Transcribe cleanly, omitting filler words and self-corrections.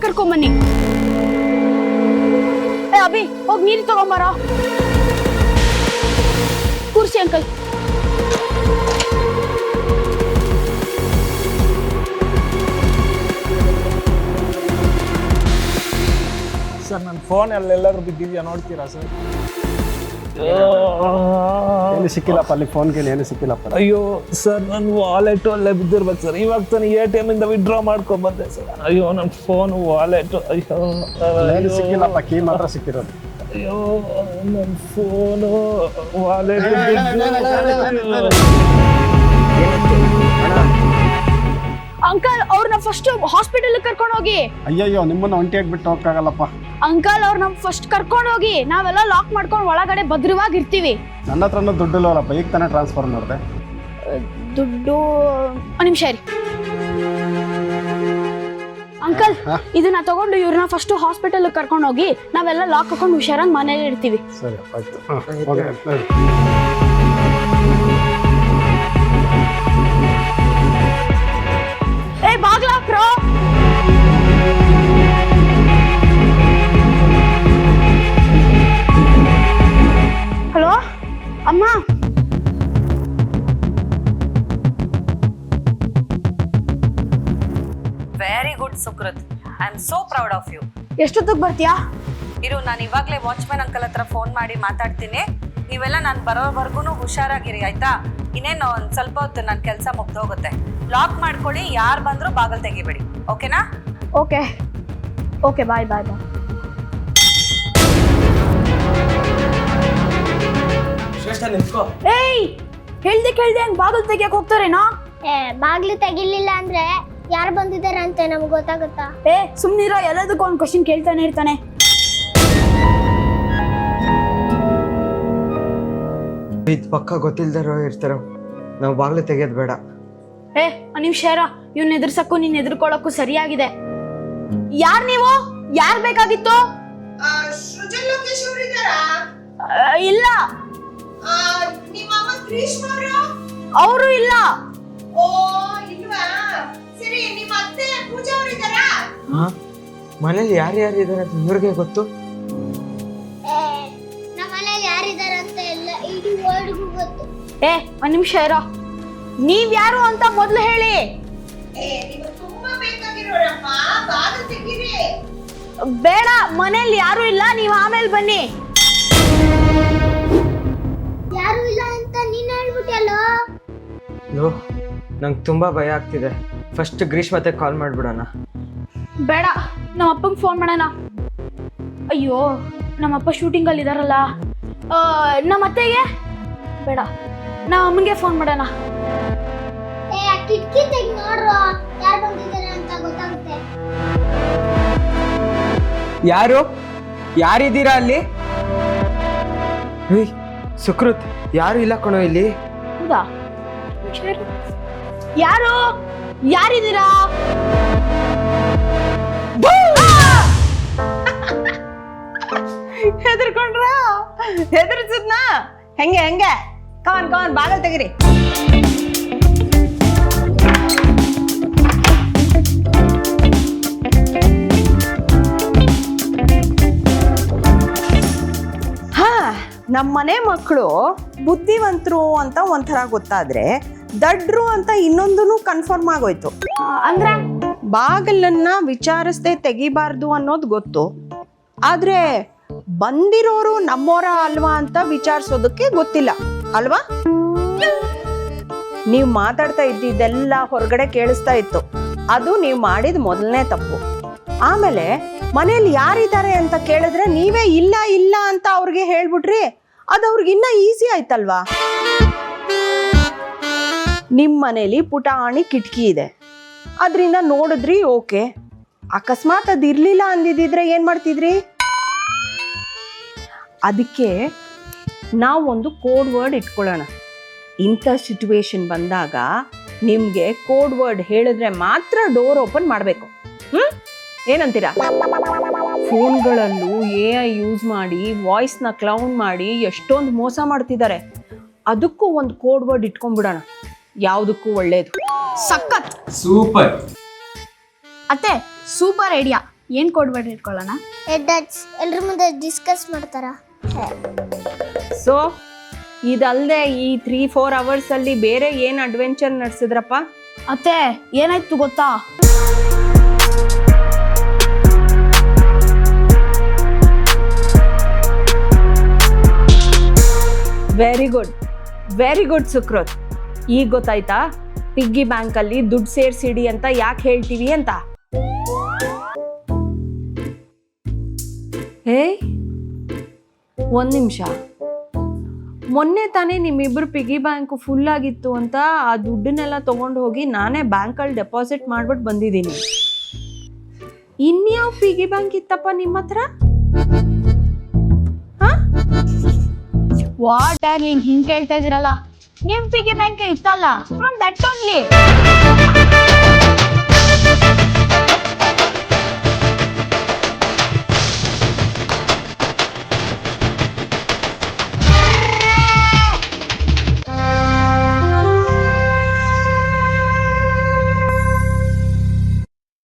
ಕರ್ಕೊಂಬನ್ನಿ. ಅಭಿ ಹೋಗಿ ನೀರು ತಗೊಂಬಾರ. ಕೂರ್ಸಿ uncle. Sir ನನ್ನ ಫೋನ್ ಎಲ್ಲೆಲ್ಲರೂ ಬಿದ್ದಿದ್ಯಾ ನೋಡ್ತೀರಾ ಸರ್? ಏನು ಸಿಕ್ಕಿಲ್ಲಪ್ಪ ಅಲ್ಲಿ ಫೋನ್ಗೆ ಏನು ಸಿಕ್ಕಿಲ್ಲಪ್ಪ. ಅಯ್ಯೋ ಸರ್ ನನ್ನ ವಾಲೆಟ್ ಅಲ್ಲೇ ಬಿದ್ದಿರ್ಬೇಕು ಸರ್. ಇವಾಗ ತಾನೇ ATM ಇಂದ ವಿಡ್ರಾ ಮಾಡ್ಕೊಂಡ್ ಬಂದೆ ಸರ್. ಅಯ್ಯೋ ನನ್ನ ಫೋನ್ ವಾಲೆಟ್ ಅಯ್ಯೋ ಏನು ಸಿಕ್ಕಿಲ್ಲಪ್ಪ, ಕೀ ಮಾತ್ರ ಸಿಕ್ಕಿರೋದು. ಅಯ್ಯೋ ನನ್ನ ಫೋನು ವಾಲೆಟ್. ಅಂಕಲ್ ಅವ್ರನ್ನ ಫಸ್ಟ್ ಹಾಸ್ಪಿಟಲ್ ಕರ್ಕೊಂಡು ಹೋಗಿ. ಅಯ್ಯಯ್ಯೋ ನಿಮ್ಮನ್ನ ಒಂಟಿಯಾಗಿ ಬಿಟ್ಟು ಹೋಗಕ್ಕಾಗಲ್ಲಪ್ಪ. ಅಂಕಲ್ ಅವ್ರನ್ನ ಫಸ್ಟ್ ಕರ್ಕೊಂಡು ಹೋಗಿ, ನಾವೆಲ್ಲ ಲಾಕ್ ಮಾಡ್ಕೊಂಡು ಒಳಗಡೆ ಭದ್ರವಾಗಿರ್ತೀವಿ. ನನ್ನ ಹತ್ರನೂ ದುಡ್ಡು ಇಲ್ಲವಲ್ಲಪ್ಪ, ಈಗ ತಾನೇ ಟ್ರಾನ್ಸ್ಫರ್ ಮಾಡಿದೆ. ದುಡ್ಡು ನಿಮಿಷ ರೀ ಅಂಕಲ್. ಇದನ್ನ ತಗೊಂಡು ಇವ್ರನ್ನ ಫಸ್ಟ್ ಹಾಸ್ಪಿಟಲ್ ಕರ್ಕೊಂಡು ಹೋಗಿ, ನಾವೆಲ್ಲ ಲಾಕ್ ಹಾಕೊಂಡು ಹುಷಾರಾಗಿ ಮನೇಲಿ ಇರ್ತೀವಿ. ಸರಿ ಆಯ್ತು. ಏ ಬಾಗ್ಲ ಹಾಕ್ರೋ. ಹಲೋ ಅಮ್ಮ. Very good Sukruth, I am so proud of you. ಎಷ್ಟೊತ್ತಿಗೆ ಬರ್ತೀಯಾ? ಇರು, ನಾನು ಇವಾಗಲೇ ವಾಚ್ಮ್ಯಾನ್ ಅಂಕಲ್ ಹತ್ರ ಫೋನ್ ಮಾಡಿ ಮಾತಾಡ್ತೀನಿ. ನೀವೆಲ್ಲ ನಾನು ಬರೋವರೆಗೂ ಹುಷಾರಾಗಿರಿ ಆಯ್ತಾ? ಇನ್ನೇನು ಒಂದು ಸ್ವಲ್ಪ ಹೊತ್ತು ನನ್ನ ಕೆಲಸ ಮುಗ್ದೋಗುತ್ತೆ. ಲಾಕ್ ಮಾಡ್ಕೊಳ್ಳಿ, ಯಾರು ಬಂದರೂ ಬಾಗಿಲು ತೆಗಿಬೇಡಿ. ಓಕೆನಾ? ಓಕೆ ಓಕೆ, ಬಾಯ್ ಬಾಯ್ ಬಾಯ್. ಏಯ್ ಹೇಳ್ದೆ ಕೇಳ್ದೆ ಹಂಗ್ ಬಾಗಿಲು ತೆಗಿಯಕ್ ಹೋಗ್ತಾರೇನಾ? ಬಾಗ್ಲು ತೆಗಿಲಿಲ್ಲ ಅಂದ್ರೆ ಯಾರು ಬಂದಿದ್ದಾರೆ ಅಂತ ನಮ್ಗೆ ಗೊತ್ತಾಗುತ್ತಾ? ಸುಮ್ನಿರೋ, ಎಲ್ಲದಕ್ಕೂ ಒಂದು ಕ್ವಶನ್ ಕೇಳ್ತಾನೆ ಇರ್ತಾನೆ. ಇದು ಪಕ್ಕ ಗೊತ್ತಿಲ್ದಾರೋ ಇರ್ತಾರೋ, ನಾವು ಬಾಗ್ಲು ತೆಗಿಯೋದು ಬೇಡ. ನೀವು ಶೇರ ಇವ್ನ ಎದುರ್ಸಕ್ಕೂ ನೀನ್ ಎದುರ್ಕೊಳ್ಳಕ್ಕೂ ಸರಿಯಾಗಿದೆ. ಯಾರ್ ನೀವು? ಯಾರ್ ಬೇಕಾಗಿತ್ತು? ಇಲ್ಲ, ಅವರು ಇಲ್ಲ. ಮನೇಲಿ ಯಾರ್ಯಾರು ಇದಾರೆ ಅಂತ ಇವ್ರಿಗೆ ಗೊತ್ತು. ನಮ್ಮನೇಲಿ ಯಾರಿದ್ದಾರೆ ಅಂತ ಎಲ್ಲ ಇಡೀ ವರ್ಲ್ಡ್ಗೂ ಗೊತ್ತು. ಒಂದ್ ನಿಮಿಷ ಇರೋ, ನೀವ್ ಯಾರು ಅಂತ ಮೊದ್ಲು ಹೇಳಿ. ಬೇಡ, ಮನೇಲಿ ಯಾರು ಇಲ್ಲ, ನೀವ್ ಆಮೇಲೆ ಬನ್ನಿ. ಯಾರು ಇಲ್ಲ ಅಂತ ನೀನ್ ಹೇಳ್ಬಿಟ್ಟಲ್ಲೋ. ನಂಗೆ ತುಂಬಾ ಭಯ ಆಗ್ತಿದೆ. ಫಸ್ಟ್ ಗ್ರೀಷ್ಮತೆ ಕಾಲ್ ಮಾಡ್ಬಿಡೋಣ. ಬೇಡ, ನಮ್ಮ ಅಪ್ಪಂಗೆ ಫೋನ್ ಮಾಡೋಣ. ಅಯ್ಯೋ ನಮ್ಮಪ್ಪ ಶೂಟಿಂಗ್ ಅಲ್ಲಿ ಇದಾರಲ್ಲ. ನಮ್ಮ ಅತ್ತೆಗೆ ಬೇಡ, ನಮ್ಮ ಅಮ್ಮಂಗೆ ಫೋನ್ ಮಾಡೋಣ. ಕಿಟಕಿ ತೆಗಿ ನೋಡ್ರು, ಯಾರು ಬಂದಿದ್ದಾರೆ ಅಂತ ಗೊತ್ತಾಗುತ್ತೆ. ಯಾರಿದ್ದೀರಾ ಅಲ್ಲಿ? ಸುಕೃತ್, ಯಾರು ಇಲ್ಲ ಕಣೋ ಇಲ್ಲಿ. ಹೌದಾ? ಯಾರು? ಯಾರಿದ್ದೀರಾ? ಹೆದರ್ಕೊಂಡ್ರ? ಹೆದರ್ಸಿದ್ನ? ಹೆಂಗೆ ಹೆಂಗೆ? ಕವನ್ ಕವನ್ ಬಾಗಲ್ ತೆಗಿರಿ. ನಮ್ಮನೆ ಮಕ್ಕಳು ಬುದ್ಧಿವಂತರು ಅಂತ ಒಂಥರ ಗೊತ್ತಾದ್ರೆ, ದಡ್ರು ಅಂತ ಇನ್ನೊಂದೂ ಕನ್ಫರ್ಮ್ ಆಗೋಯ್ತು. ಅಂದ್ರೆ ಬಾಗಿಲನ್ನ ವಿಚಾರಿಸದೆ ತೆಗಿಬಾರ್ದು ಅನ್ನೋದು ಗೊತ್ತು, ಆದ್ರೆ ಬಂದಿರೋರು ನಮ್ಮೋರ ಅಲ್ವಾ ಅಂತ ವಿಚಾರಿಸೋದಕ್ಕೆ ಗೊತ್ತಿಲ್ಲ ಅಲ್ವಾ? ನೀವು ಮಾತಾಡ್ತಾ ಇದ್ದಿದ್ದೆಲ್ಲ ಹೊರಗಡೆ ಕೇಳಿಸ್ತಾ ಇತ್ತು. ಅದು ನೀವು ಮಾಡಿದ ಮೊದಲನೇ ತಪ್ಪು. ಆಮೇಲೆ ಮನೇಲಿ ಯಾರಿದ್ದಾರೆ ಅಂತ ಕೇಳಿದ್ರೆ ನೀವೇ ಇಲ್ಲ ಇಲ್ಲ ಅಂತ ಅವ್ರಿಗೆ ಹೇಳ್ಬಿಟ್ರಿ, ಅದು ಅವ್ರಿಗೆ ಇನ್ನ ಈಸಿ ಆಯ್ತಲ್ವಾ? ನಿಮ್ಮ ಮನೇಲಿ ಪುಟಾಣಿ ಕಿಟಕಿ ಇದೆ, ಅದರಿಂದ ನೋಡಿದ್ರಿ, ಓಕೆ. ಅಕಸ್ಮಾತ್ ಅದು ಇರ್ಲಿಲ್ಲ ಅಂದಿದ್ರೆ ಏನ್ ಮಾಡ್ತಿದ್ರಿ? ಅದಕ್ಕೆ ನಾವೊಂದು ಕೋಡ್ ವರ್ಡ್ ಇಟ್ಕೊಳ್ಳೋಣ. ಇಂಥ ಸಿಚುವೇಶನ್ ಬಂದಾಗ ನಿಮ್ಗೆ ಕೋಡ್ ವರ್ಡ್ ಹೇಳಿದ್ರೆ ಮಾತ್ರ ಡೋರ್ ಓಪನ್ ಮಾಡಬೇಕು. ಏನಂತೀರಾ? ಫೋನ್ಗಳಲ್ಲೂ AI ಯೂಸ್ ಮಾಡಿ ವಾಯ್ಸ್ನ ಕ್ಲೌನ್ ಮಾಡಿ ಎಷ್ಟೊಂದು ಮೋಸ ಮಾಡ್ತಿದ್ದಾರೆ. ಅದಕ್ಕೂ ಒಂದು ಕೋಡ್ ವರ್ಡ್ ಇಟ್ಕೊಂಡ್ಬಿಡೋಣ, ಯಾವುದಕ್ಕೂ ಒಳ್ಳೇದು. ಸಖತ್ ಸೂಪರ್ ಅತ್ತೆ, ಸೂಪರ್ ಐಡಿಯಾ. ಏನು ಕೋಡ್ ವರ್ಡ್ ಇಟ್ಕೊಳ್ಳೋಣ? ದಟ್ಸ್ ಎಲ್ರ ಮುಂದೆ ಡಿಸ್ಕಸ್ ಮಾಡ್ತಾರ. ಸೊ ಇದಲ್ಲದೆ ಈ 3-4 ಅವರ್ಸಲ್ಲಿ ಬೇರೆ ಏನು ಅಡ್ವೆಂಚರ್ ನಡೆಸಿದ್ರಪ್ಪ? ಅತ್ತೆ ಏನಾಯ್ತು ಗೊತ್ತಾ? Very good Sukruth. ಈಗ ಗೊತ್ತಾಯ್ತಾ ಪಿಗ್ಗಿ ಬ್ಯಾಂಕಲ್ಲಿ ದುಡ್ಡು ಸೇರ್ಸಿಡಿ ಅಂತ ಯಾಕೆ ಹೇಳ್ತೀವಿ ಅಂತ? ಹೇ ಒಂದು ನಿಮಿಷ, ಮೊನ್ನೆ ತಾನೇ ನಿಮ್ಮಿಬ್ರು ಪಿಗ್ಗಿ ಬ್ಯಾಂಕ್ ಫುಲ್ ಆಗಿತ್ತು ಅಂತ ಆ ದುಡ್ಡನ್ನೆಲ್ಲ ತಗೊಂಡು ಹೋಗಿ ನಾನೇ ಬ್ಯಾಂಕಲ್ಲಿ ಡೆಪಾಸಿಟ್ ಮಾಡ್ಬಿಟ್ಟು ಬಂದಿದ್ದೀನಿ. ಇನ್ಯಾವ ಪಿಗ್ಗಿ ಬ್ಯಾಂಕ್ ಇತ್ತಪ್ಪ ನಿಮ್ಮ ಹತ್ರ? ವಾಟ್ ಡಾರ್ಲಿಂಗ್ ಹಿಂಗೆ ಕೇಳ್ತಾ ಇದ್ದೀರಲ್ಲ? ನಿಮ್ಮ ಪಿಗ್ಗಿ ಬ್ಯಾಂಕ್ ಇತ್ತಲ್ಲ, ಫ್ರಮ್ ದಟ್ ಓನ್ಲಿ.